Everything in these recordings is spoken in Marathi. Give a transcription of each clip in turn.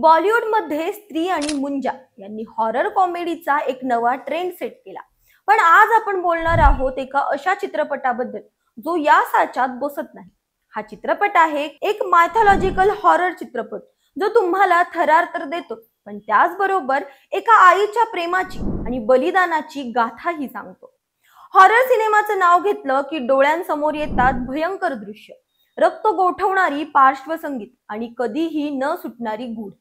बॉलिवूडमध्ये स्त्री आणि मुंजा यांनी हॉरर कॉमेडीचा एक नवा ट्रेंड सेट केला। पण आज आपण बोलणार आहोत एका अशा चित्रपटाबद्दल जो या साच्यात बसत नाही। हा चित्रपट आहे एक मायथॉलॉजिकल हॉरर चित्रपट जो तुम्हाला थरार तर देतो, पण त्याचबरोबर एका आईच्या प्रेमाची आणि बलिदानाची गाथाही सांगतो। हॉरर सिनेमाचं नाव घेतलं की डोळ्यांसमोर येतात भयंकर दृश्य, रक्त गोठवणारी पार्श्वसंगीत आणि कधीही न सुटणारी गूढ।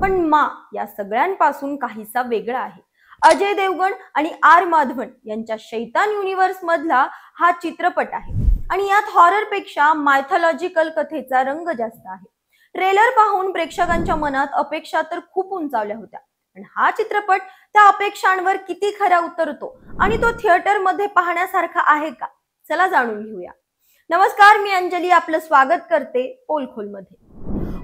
पण मा या सगळ्यांपासून काहीसा वेगळा आहे। अजय देवगण आणि आर माधवन यांच्या शैतान युनिव्हर्स मधला हा चित्रपट आहे आणि यात हॉरर पेक्षा मायथॉलॉजिकल कथेचा रंग जास्त आहे। ट्रेलर पाहून प्रेक्षकांच्या मनात अपेक्षा तर खूप उंचावल्या होत्या, पण हा चित्रपट त्या अपेक्षांवर किती खरा उतरतो आणि तो थिएटर मध्ये पाहण्यासारखा आहे का, चला जाणून घेऊया। नमस्कार, मी अंजली आपलं स्वागत करते पोलखोल मध्ये।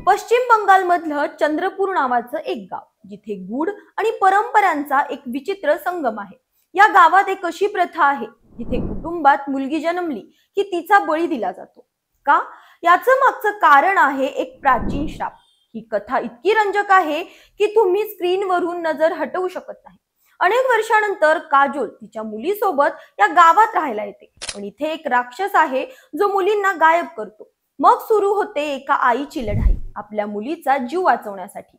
पश्चिम बंगाल मधलं चंद्रपूर नावाचं एक गाव, जिथे गूढ आणि परंपरांचा एक विचित्र संगम आहे। या गावात एक अशी प्रथा आहे जिथे कुटुंबात मुलगी जन्मली की तिचा बळी दिला जातो। का? याचं मागचं कारण आहे एक प्राचीन श्राप। ही कथा इतकी रंजक आहे की तुम्ही स्क्रीनवरून नजर हटवू शकत नाही। अनेक वर्षानंतर काजोल तिच्या मुलीसोबत या गावात राहायला येते, पण इथे एक राक्षस आहे जो मुलींना गायब करतो। मग सुरू होते एका आईची लढाई आपल्या मुलीचा जीव वाचवण्यासाठी।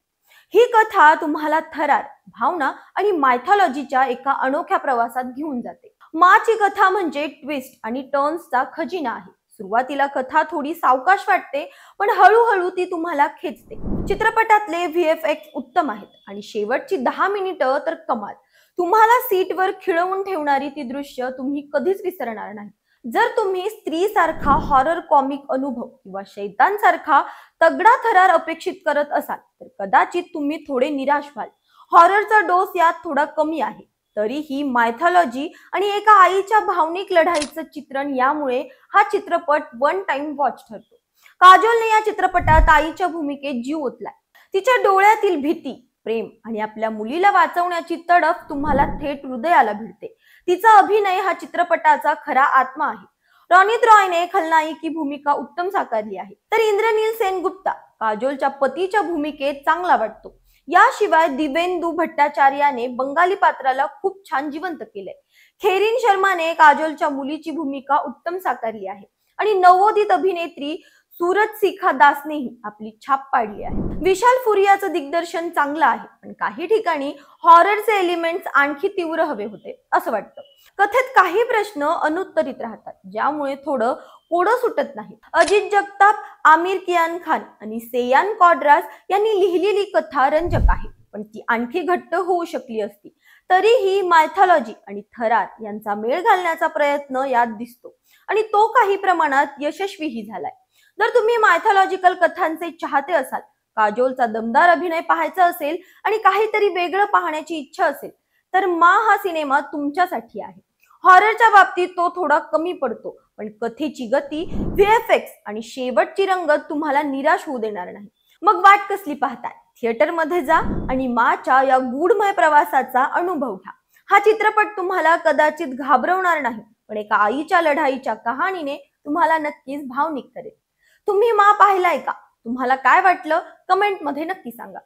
ही कथा तुम्हाला थरार, भावना आणि मायथॉलॉजीच्या एका अनोख्या प्रवासात घेऊन जाते। माची कथा म्हणजे ट्विस्ट आणि टर्न्सचा खजिना आहे। सुरुवातीला कथा थोडी सावकाश वाटते, पण हळूहळू ती तुम्हाला खेचते। चित्रपटातले व्हीएफएक्स उत्तम आहेत आणि शेवटची 10 मिनिटं तर कमाल। तुम्हाला सीटवर खिळवून ठेवणारी ती दृश्य तुम्ही कधीच विसरणार नाही। जर तुम्ही स्त्री सारखा हॉरर कॉमिक अनुभव किंवा शैतान सारखा तगडा थरार अपेक्षित करत असाल तर कदाचित तुम्ही थोडे निराश व्हाल। हॉररचा डोस यात थोडा कमी आहे, तरीही मायथॉलॉजी आणि एका आईच्या भावनिक लढाईचं चित्रण यामुळे हा चित्रपट वन टाइम वॉच ठरतो। काजोलने या चित्रपटात आईच्या भूमिकेत जीव ओतलाय। तिच्या डोळ्यातील भीती, प्रेम आणि आपल्या मुलीला वाचवण्याची तडफ तुम्हाला थेट हृदयाला भिडते। तिचा अभिनय हा चित्रपटाचा खरा आत्मा आहे। रोनित रॉयने खलनायकी भूमिका उत्तम साकारली आहे, तर इंद्रनील सेनगुप्ता काजोलच्या पतीच्या भूमिकेत चांगला वाटतो। याशिवाय दिव्येंदु भट्टाचार्याने बंगाली पात्राला खूप छान जिवंत केलंय। खेरीन शर्माने काजोलच्या मुलीची भूमिका उत्तम साकारली आहे आणि नवोदित अभिनेत्री सूरज शिखा दासनेही आपली छाप पाडली आहे। विशाल फुरियाचं दिग्दर्शन चांगलं आहे, पण काही ठिकाणी हॉररचे एलिमेंट्स आणखी तीव्र हवे होते असं वाटतं। कथेत काही प्रश्न अनुत्तरित राहतात, ज्यामुळे थोडं कोडं सुटत नाही। अजित जगताप, आमिर कियान खान आणि सेयान कॉड्रास यांनी लिहिलेली कथा रंजक आहे, पण ती आणखी घट्ट होऊ शकली असती। तरीही मायथॉलॉजी आणि थरार यांचा मेळ घालण्याचा प्रयत्न यात दिसतो आणि तो काही प्रमाणात यशस्वीही झालाय। जर तुम्ही मायथॉलॉजिकल कथांचे चाहते असाल, काजोलचा दमदार अभिनय पाहायचा असेल आणि काहीतरी वेगळं पाहण्याची इच्छा असेल, तर मा हा सिनेमा तुमच्यासाठी आहे। हॉररच्या बाबतीत तो थोडा कमी पडतो, पण कथेची गती, व्हीएफएक्स आणि शेवटची रंगत तुम्हाला निराश होऊ देणार नाही। मग वाट कसली पाहताय? थिएटर मध्ये जा आणि माच्या या गूढमय प्रवासाचा अनुभव घ्या। हा चित्रपट तुम्हाला कदाचित घाबरवणार नाही, पण एका आईच्या लढाईच्या कहाणीने तुम्हाला नक्कीच भावनिक करेल। तुम्ही मा पाहिलाय का? तुम्हाला काय वाटलं कमेंट मध्ये नक्की सांगा।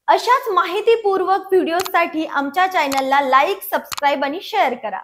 अशाच माहितीपूर्वक व्हिडिओसाठी आमच्या चॅनलला लाईक, सबस्क्राईब आणि शेअर करा।